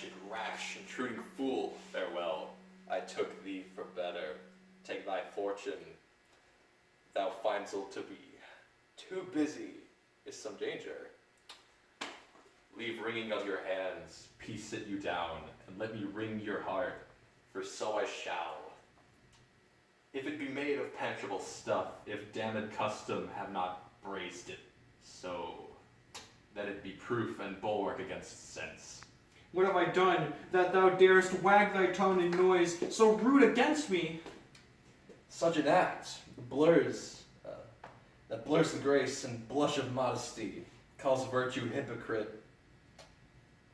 wretched, rash, intruding fool, farewell. I took thee for better. Take thy fortune. Thou find'st to be too busy is some danger. Leave wringing of your hands, peace sit you down, and let me wring your heart, for so I shall. If it be made of penetrable stuff, if damned custom have not braced it so, that it be proof and bulwark against sense. What have I done, that thou darest wag thy tongue in noise, so rude against me? Such an act that blurs the grace and blush of modesty, calls virtue hypocrite,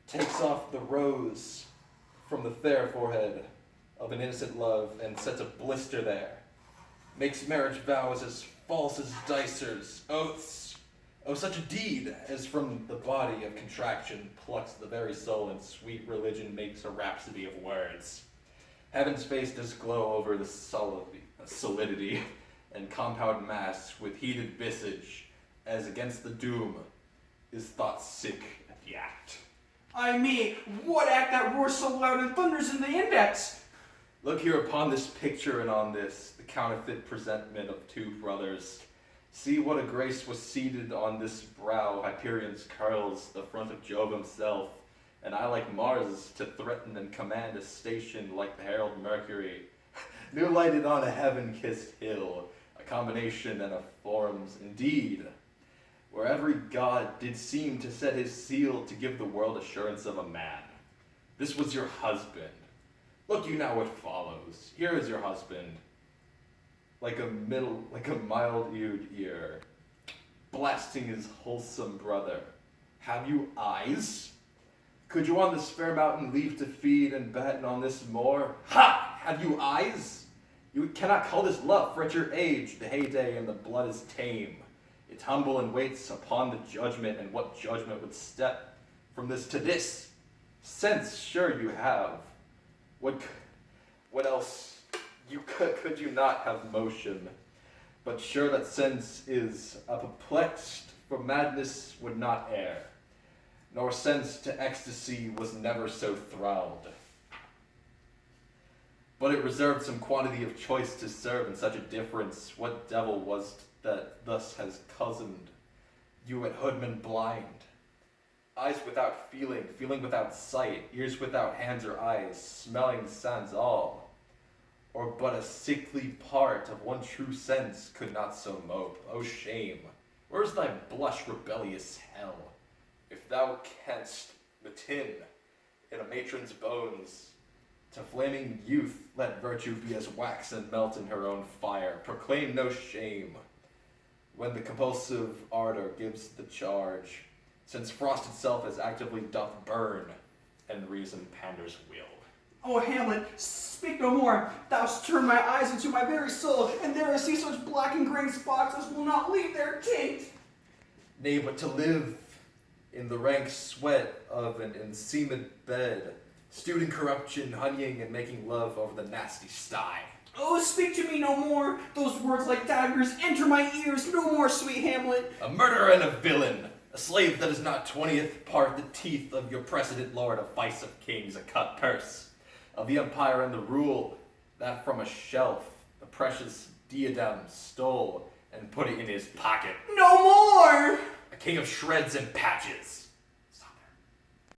takes off the rose from the fair forehead of an innocent love and sets a blister there, makes marriage vows as false as dicers, oaths. Oh, such a deed as from the body of contraction plucks the very soul, and sweet religion makes a rhapsody of words. Heaven's face does glow over the solidity and compound mass with heated visage, as against the doom is thought sick at the act. Ay me, what act that roars so loud and thunders in the index? Look here upon this picture and on this, the counterfeit presentment of two brothers. See what a grace was seated on this brow, Hyperion's curls, the front of Jove himself, and I like Mars to threaten and command a station like the herald Mercury, new lighted on a heaven-kissed hill, a combination and of forms indeed, where every god did seem to set his seal to give the world assurance of a man. This was your husband. Look you now what follows. Here is your husband, like a mild-eared ear, blasting his wholesome brother. Have you eyes? Could you on this fair mountain leave to feed and batten on this moor? Ha! Have you eyes? You cannot call this love, for at your age the heyday and the blood is tame. It's humble and waits upon the judgment, and what judgment would step from this to this? Sense sure you have. What else you could you not have motion? But sure that sense is perplexed, for madness would not err, nor sense to ecstasy was never so thralled. But it reserved some quantity of choice to serve in such a difference. What devil was that thus has cozened you at hoodman blind? Eyes without feeling, feeling without sight, ears without hands or eyes, smelling sans all, or but a sickly part of one true sense could not so mope. O shame, where's thy blush, rebellious hell? If thou canst the tin in a matron's bones, to flaming youth let virtue be as wax and melt in her own fire. Proclaim no shame when the compulsive ardor gives the charge, since frost itself as actively doth burn, and reason panders will. Oh, Hamlet, speak no more. Thou hast turned my eyes into my very soul, and there I see such black and gray spots as will not leave their tint. Nay, but to live in the rank sweat of an enseamed bed, stewed in corruption, honeying and making love over the nasty sty. Oh, speak to me no more. Those words like daggers enter my ears. No more, sweet Hamlet. A murderer and a villain, a slave that is not 20th part the teeth of your precedent lord, a vice of kings, a cut purse of the empire and the rule, that from a shelf the precious diadem stole and put it in his pocket. No more! A king of shreds and patches,